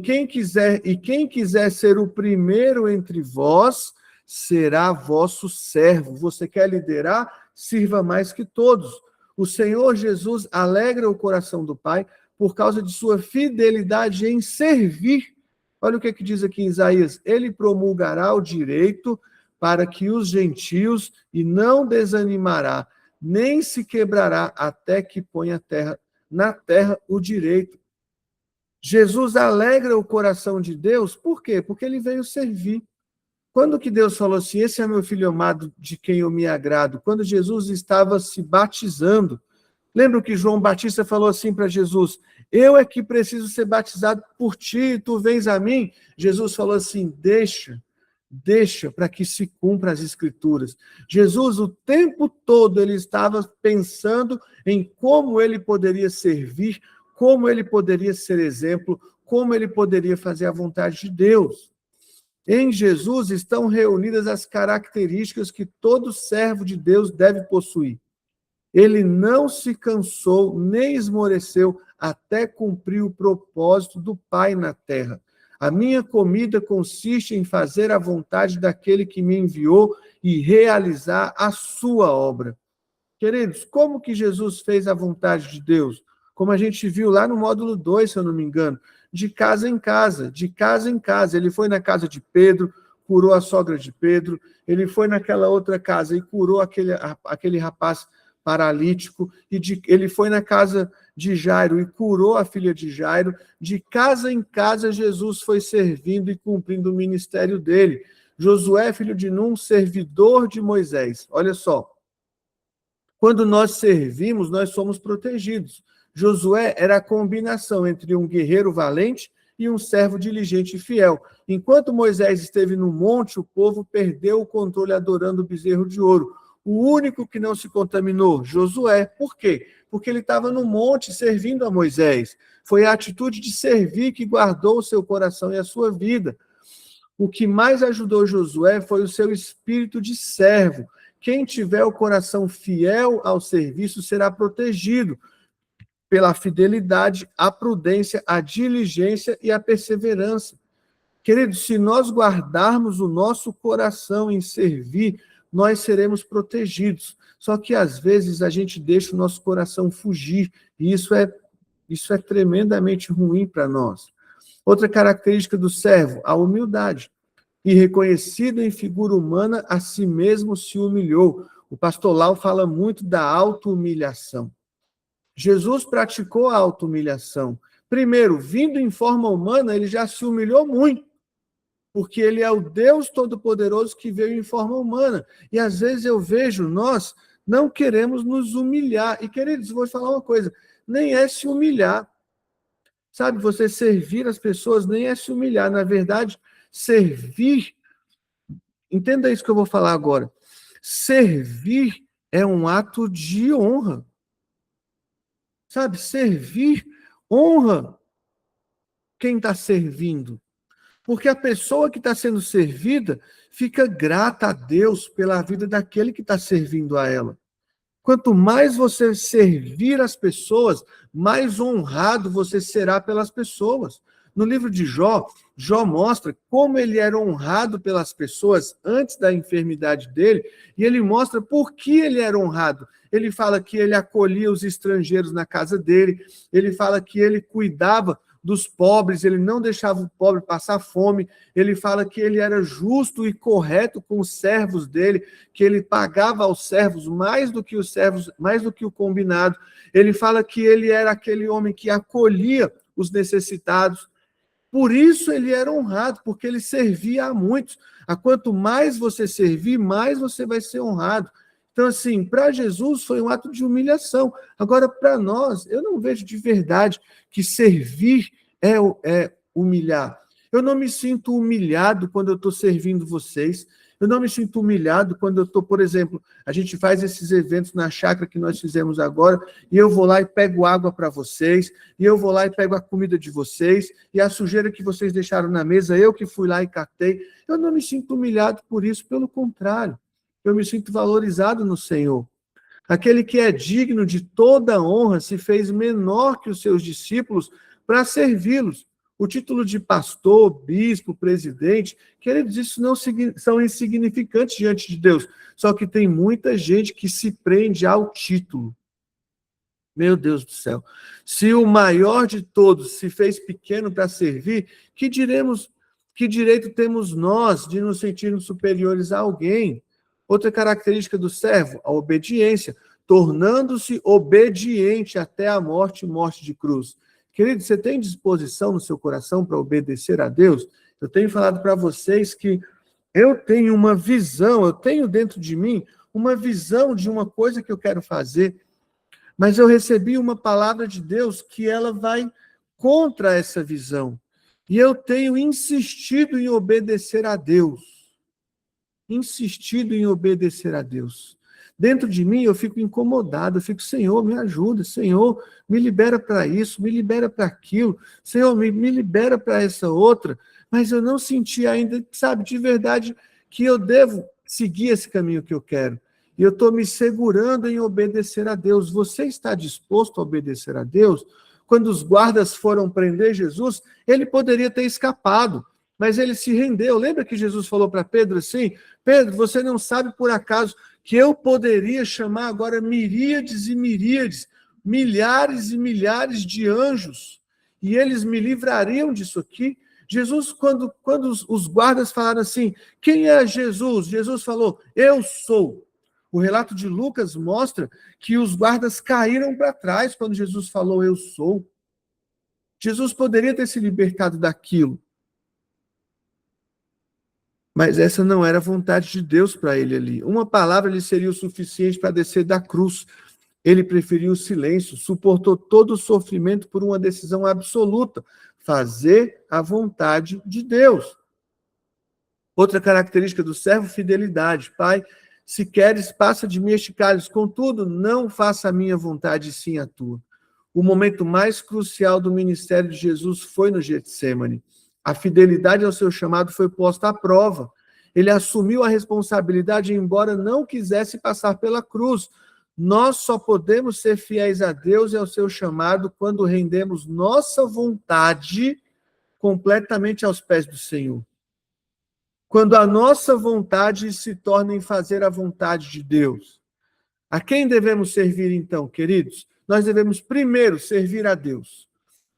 Quem quiser ser o primeiro entre vós, será vosso servo. Você quer liderar? Sirva mais que todos. O Senhor Jesus alegra o coração do Pai por causa de sua fidelidade em servir. Olha o que diz aqui em Isaías: ele promulgará o direito para que os gentios, e não desanimará, nem se quebrará até que ponha na terra o direito. Jesus alegra o coração de Deus, por quê? Porque ele veio servir. Quando que Deus falou assim, esse é meu filho amado de quem eu me agrado? Quando Jesus estava se batizando. Lembra que João Batista falou assim para Jesus, eu é que preciso ser batizado por ti, tu vens a mim? Jesus falou assim, deixa para que se cumpra as escrituras. Jesus, o tempo todo, ele estava pensando em como ele poderia servir, como ele poderia ser exemplo, como ele poderia fazer a vontade de Deus. Em Jesus estão reunidas as características que todo servo de Deus deve possuir. Ele não se cansou nem esmoreceu até cumprir o propósito do Pai na terra. A minha comida consiste em fazer a vontade daquele que me enviou e realizar a sua obra. Queridos, como que Jesus fez a vontade de Deus? Como a gente viu lá no módulo 2, se eu não me engano, de casa em casa, de casa em casa. Ele foi na casa de Pedro, curou a sogra de Pedro, ele foi naquela outra casa e curou aquele rapaz paralítico, ele foi na casa de Jairo e curou a filha de Jairo. De casa em casa, Jesus foi servindo e cumprindo o ministério dele. Josué, filho de Num, servidor de Moisés. Olha só, quando nós servimos, nós somos protegidos. Josué era a combinação entre um guerreiro valente e um servo diligente e fiel. Enquanto Moisés esteve no monte, o povo perdeu o controle adorando o bezerro de ouro. O único que não se contaminou, Josué. Por quê? Porque ele estava no monte servindo a Moisés. Foi a atitude de servir que guardou o seu coração e a sua vida. O que mais ajudou Josué foi o seu espírito de servo. Quem tiver o coração fiel ao serviço será protegido pela fidelidade, a prudência, a diligência e a perseverança. Queridos, se nós guardarmos o nosso coração em servir, nós seremos protegidos. Só que às vezes a gente deixa o nosso coração fugir, e isso é tremendamente ruim para nós. Outra característica do servo, a humildade. E reconhecido em figura humana, a si mesmo se humilhou. O pastor Lau fala muito da auto-humilhação. Jesus praticou a auto-humilhação. Primeiro, vindo em forma humana, ele já se humilhou muito, porque ele é o Deus Todo-Poderoso que veio em forma humana. E às vezes eu vejo, nós não queremos nos humilhar. E, queridos, vou falar uma coisa, nem é se humilhar. Sabe, você servir as pessoas nem é se humilhar. Na verdade, servir, entenda isso que eu vou falar agora. Servir é um ato de honra. Sabe, servir honra quem está servindo. Porque a pessoa que está sendo servida fica grata a Deus pela vida daquele que está servindo a ela. Quanto mais você servir as pessoas, mais honrado você será pelas pessoas. No livro de Jó, Jó mostra como ele era honrado pelas pessoas antes da enfermidade dele, e ele mostra por que ele era honrado. Ele fala que ele acolhia os estrangeiros na casa dele, ele fala que ele cuidava dos pobres, ele não deixava o pobre passar fome, ele fala que ele era justo e correto com os servos dele, que ele pagava aos servos mais do que os servos, mais do que o combinado. Ele fala que ele era aquele homem que acolhia os necessitados. Por isso ele era honrado, porque ele servia a muitos. A quanto mais você servir, mais você vai ser honrado. Então, assim, para Jesus foi um ato de humilhação. Agora, para nós, eu não vejo de verdade que servir é humilhar. Eu não me sinto humilhado quando eu estou servindo vocês. Eu não me sinto humilhado quando eu estou, por exemplo, a gente faz esses eventos na chácara que nós fizemos agora, e eu vou lá e pego água para vocês, e eu vou lá e pego a comida de vocês, e a sujeira que vocês deixaram na mesa, eu que fui lá e catei. Eu não me sinto humilhado por isso, pelo contrário. Eu me sinto valorizado no Senhor. Aquele que é digno de toda honra se fez menor que os seus discípulos para servi-los. O título de pastor, bispo, presidente, queridos, isso não são insignificantes diante de Deus. Só que tem muita gente que se prende ao título. Meu Deus do céu. Se o maior de todos se fez pequeno para servir, que direito temos nós de nos sentirmos superiores a alguém? Outra característica do servo, a obediência, tornando-se obediente até a morte, morte de cruz. Querido, você tem disposição no seu coração para obedecer a Deus? Eu tenho falado para vocês que eu tenho uma visão, eu tenho dentro de mim uma visão de uma coisa que eu quero fazer, mas eu recebi uma palavra de Deus que ela vai contra essa visão. E eu tenho insistido em obedecer a Deus. Insistido em obedecer a Deus. Dentro de mim eu fico incomodado, eu fico, Senhor, me ajuda, Senhor, me libera para isso, me libera para aquilo, Senhor, me libera para essa outra, mas eu não senti ainda, sabe, de verdade, que eu devo seguir esse caminho que eu quero. E eu estou me segurando em obedecer a Deus. Você está disposto a obedecer a Deus? Quando os guardas foram prender Jesus, ele poderia ter escapado, mas ele se rendeu. Lembra que Jesus falou para Pedro assim, Pedro, você não sabe por acaso que eu poderia chamar agora miríades e miríades, milhares e milhares de anjos, e eles me livrariam disso aqui? Jesus, quando os guardas falaram assim, quem é Jesus? Jesus falou, eu sou. O relato de Lucas mostra que os guardas caíram para trás quando Jesus falou, eu sou. Jesus poderia ter se libertado daquilo, mas essa não era a vontade de Deus para ele ali. Uma palavra lhe seria o suficiente para descer da cruz. Ele preferiu o silêncio, suportou todo o sofrimento por uma decisão absoluta, fazer a vontade de Deus. Outra característica do servo, fidelidade. Pai, se queres, passa de mim este cálice, contudo, não faça a minha vontade, sim a tua. O momento mais crucial do ministério de Jesus foi no Getsêmani. A fidelidade ao seu chamado foi posta à prova. Ele assumiu a responsabilidade, embora não quisesse passar pela cruz. Nós só podemos ser fiéis a Deus e ao seu chamado quando rendemos nossa vontade completamente aos pés do Senhor. Quando a nossa vontade se torna em fazer a vontade de Deus. A quem devemos servir, então, queridos? Nós devemos primeiro servir a Deus.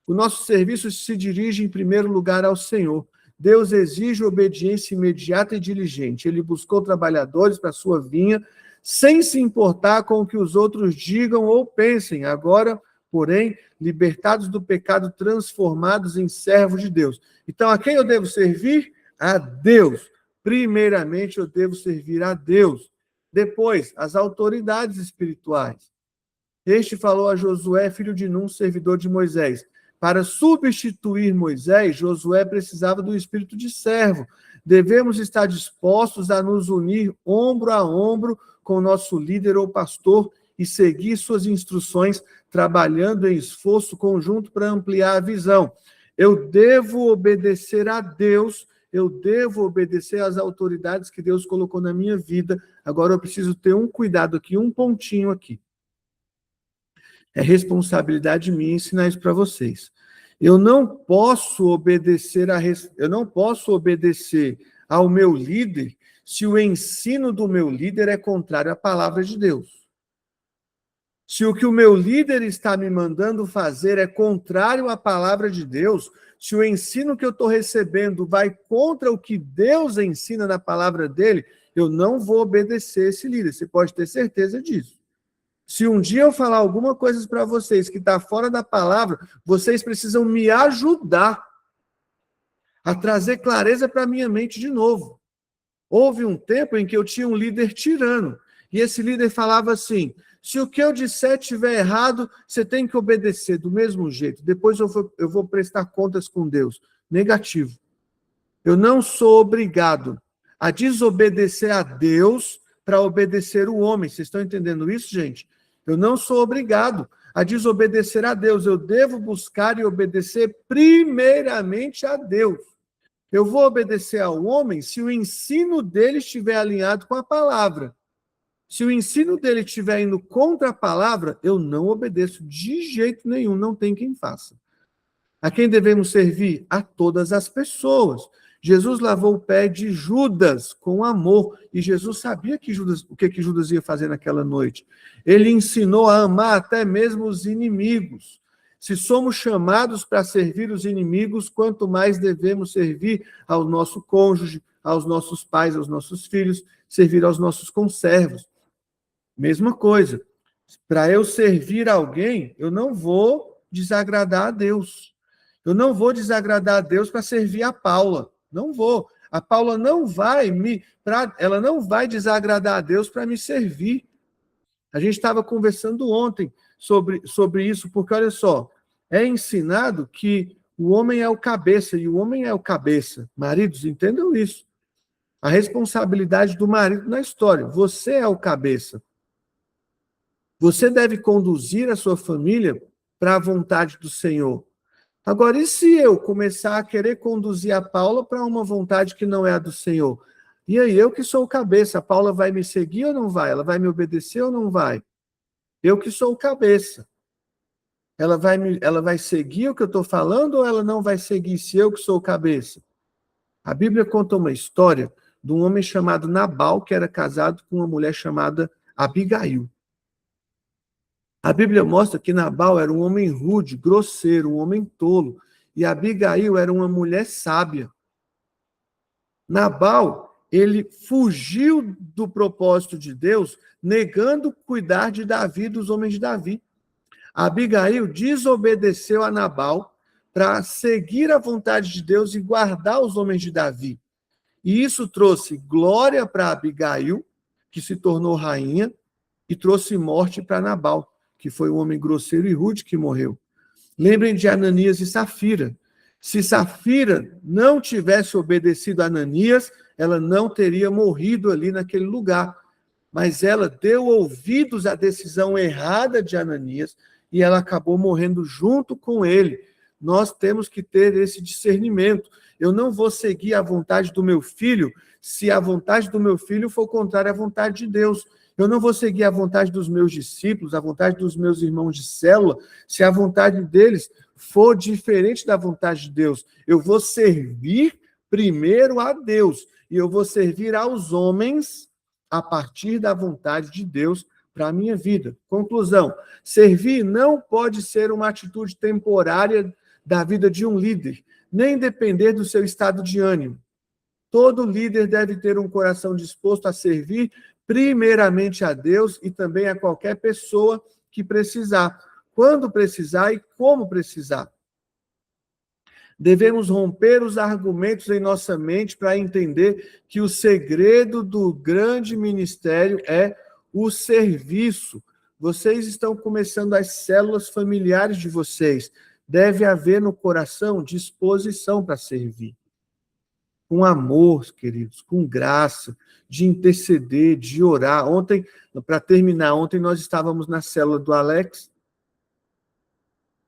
O nosso serviço se dirige, em primeiro lugar, ao Senhor. Deus exige obediência imediata e diligente. Ele buscou trabalhadores para a sua vinha, sem se importar com o que os outros digam ou pensem. Agora, porém, libertados do pecado, transformados em servos de Deus. Então, a quem eu devo servir? A Deus. Primeiramente, eu devo servir a Deus. Depois, as autoridades espirituais. Este falou a Josué, filho de Num, servidor de Moisés. Para substituir Moisés, Josué precisava do espírito de servo. Devemos estar dispostos a nos unir ombro a ombro com o nosso líder ou pastor e seguir suas instruções, trabalhando em esforço conjunto para ampliar a visão. Eu devo obedecer a Deus eu devo obedecer às autoridades que Deus colocou na minha vida. Agora eu preciso ter um cuidado aqui, um pontinho aqui. É responsabilidade minha ensinar isso para vocês. Eu não posso obedecer ao meu líder se o ensino do meu líder é contrário à palavra de Deus. Se o que o meu líder está me mandando fazer é contrário à palavra de Deus, se o ensino que eu estou recebendo vai contra o que Deus ensina na palavra dele, eu não vou obedecer esse líder. Você pode ter certeza disso. Se um dia eu falar alguma coisa para vocês que está fora da palavra, vocês precisam me ajudar a trazer clareza para a minha mente de novo. Houve um tempo em que eu tinha um líder tirano, e esse líder falava assim: se o que eu disser estiver errado, você tem que obedecer do mesmo jeito, depois eu vou prestar contas com Deus. Negativo. Eu não sou obrigado a desobedecer a Deus para obedecer o homem. Vocês estão entendendo isso, gente? Eu não sou obrigado a desobedecer a Deus. Eu devo buscar e obedecer primeiramente a Deus. Eu vou obedecer ao homem se o ensino dele estiver alinhado com a palavra. Se o ensino dele estiver indo contra a palavra, eu não obedeço de jeito nenhum, não tem quem faça. A quem devemos servir? A todas as pessoas. Jesus lavou o pé de Judas com amor, e Jesus sabia o que Judas ia fazer naquela noite. Ele ensinou a amar até mesmo os inimigos. Se somos chamados para servir os inimigos, quanto mais devemos servir ao nosso cônjuge, aos nossos pais, aos nossos filhos, servir aos nossos conservos. Mesma coisa. Para eu servir alguém, eu não vou desagradar a Deus. Eu não vou desagradar a Deus para servir a Paula. Não vou. A Paula não vai ela não vai desagradar a Deus para me servir. A gente estava conversando ontem sobre isso, porque olha só, é ensinado que o homem é o cabeça e o homem é o cabeça. Maridos, entendam isso. A responsabilidade do marido na história. Você é o cabeça. Você deve conduzir a sua família para a vontade do Senhor. Agora, e se eu começar a querer conduzir a Paula para uma vontade que não é a do Senhor? E aí, eu que sou o cabeça, a Paula vai me seguir ou não vai? Ela vai me obedecer ou não vai? Eu que sou o cabeça. Ela vai seguir o que eu estou falando ou ela não vai seguir se eu que sou o cabeça? A Bíblia conta uma história de um homem chamado Nabal, que era casado com uma mulher chamada Abigail. A Bíblia mostra que Nabal era um homem rude, grosseiro, um homem tolo, e Abigail era uma mulher sábia. Nabal, ele fugiu do propósito de Deus, negando cuidar de Davi, dos homens de Davi. Abigail desobedeceu a Nabal para seguir a vontade de Deus e guardar os homens de Davi. E isso trouxe glória para Abigail, que se tornou rainha, e trouxe morte para Nabal, que foi um homem grosseiro e rude que morreu. Lembrem de Ananias e Safira. Se Safira não tivesse obedecido a Ananias, ela não teria morrido ali naquele lugar. Mas ela deu ouvidos à decisão errada de Ananias e ela acabou morrendo junto com ele. Nós temos que ter esse discernimento. Eu não vou seguir a vontade do meu filho se a vontade do meu filho for contrária à vontade de Deus. Eu não vou seguir a vontade dos meus discípulos, a vontade dos meus irmãos de célula, se a vontade deles for diferente da vontade de Deus. Eu vou servir primeiro a Deus e eu vou servir aos homens a partir da vontade de Deus para a minha vida. Conclusão: servir não pode ser uma atitude temporária da vida de um líder, nem depender do seu estado de ânimo. Todo líder deve ter um coração disposto a servir primeiramente a Deus e também a qualquer pessoa que precisar, quando precisar e como precisar. Devemos romper os argumentos em nossa mente para entender que o segredo do grande ministério é o serviço. Vocês estão começando as células familiares de vocês. Deve haver no coração disposição para servir. Com amor, queridos, com graça, de interceder, de orar. Ontem, para terminar, ontem nós estávamos na célula do Alex,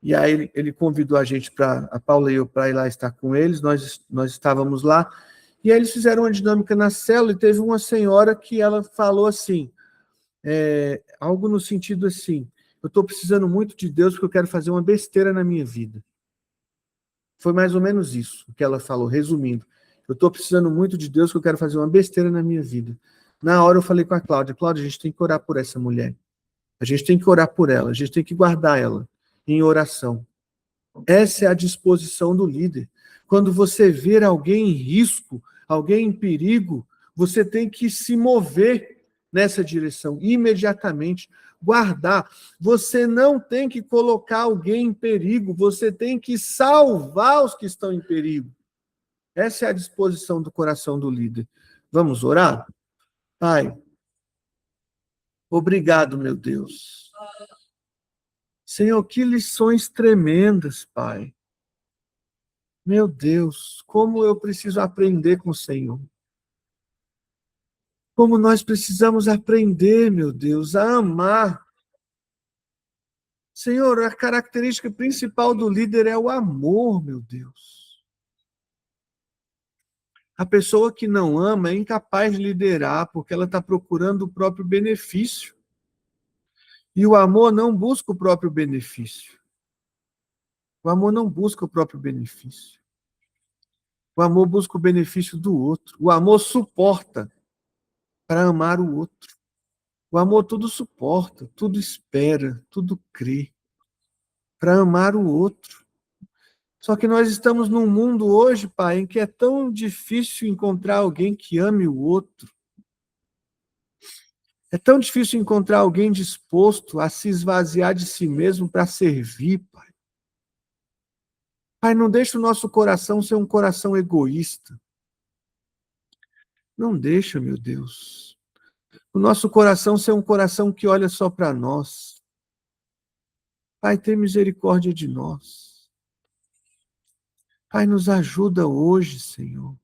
E aí ele convidou a gente, a Paula e eu, para ir lá estar com eles, nós estávamos lá, e aí eles fizeram uma dinâmica na célula, e teve uma senhora que ela falou assim, algo no sentido assim, eu estou precisando muito de Deus porque eu quero fazer uma besteira na minha vida. Foi mais ou menos isso que ela falou, resumindo. Eu estou precisando muito de Deus porque eu quero fazer uma besteira na minha vida. Na hora eu falei com a Cláudia, a gente tem que orar por essa mulher. A gente tem que orar por ela, a gente tem que guardar ela em oração. Essa é a disposição do líder. Quando você ver alguém em risco, alguém em perigo, você tem que se mover nessa direção imediatamente, guardar. Você não tem que colocar alguém em perigo, você tem que salvar os que estão em perigo. Essa é a disposição do coração do líder. Vamos orar? Pai, obrigado, meu Deus. Senhor, que lições tremendas, Pai. Meu Deus, como eu preciso aprender com o Senhor. Como nós precisamos aprender, meu Deus, a amar. Senhor, a característica principal do líder é o amor, meu Deus. A pessoa que não ama é incapaz de liderar, porque ela está procurando o próprio benefício. E o amor não busca o próprio benefício. O amor não busca o próprio benefício. O amor busca o benefício do outro. O amor suporta para amar o outro. O amor tudo suporta, tudo espera, tudo crê para amar o outro. Só que nós estamos num mundo hoje, Pai, em que é tão difícil encontrar alguém que ame o outro. É tão difícil encontrar alguém disposto a se esvaziar de si mesmo para servir, Pai. Pai, não deixa o nosso coração ser um coração egoísta. Não deixa, meu Deus. O nosso coração ser um coração que olha só para nós. Pai, tem misericórdia de nós. Pai, nos ajuda hoje, Senhor.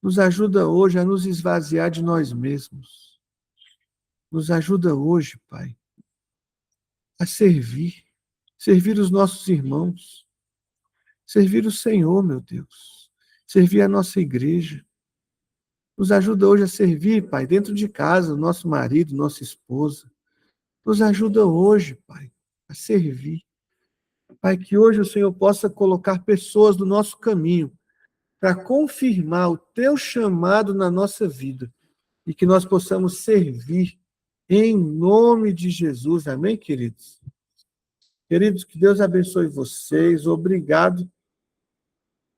Nos ajuda hoje a nos esvaziar de nós mesmos. Nos ajuda hoje, Pai, a servir. Servir os nossos irmãos. Servir o Senhor, meu Deus. Servir a nossa igreja. Nos ajuda hoje a servir, Pai, dentro de casa, o nosso marido, nossa esposa. Nos ajuda hoje, Pai, a servir. Pai, que hoje o Senhor possa colocar pessoas do nosso caminho para confirmar o teu chamado na nossa vida e que nós possamos servir em nome de Jesus. Amém, queridos? Queridos, que Deus abençoe vocês. Obrigado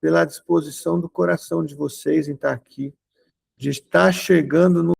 pela disposição do coração de vocês em estar aqui. A gente está chegando no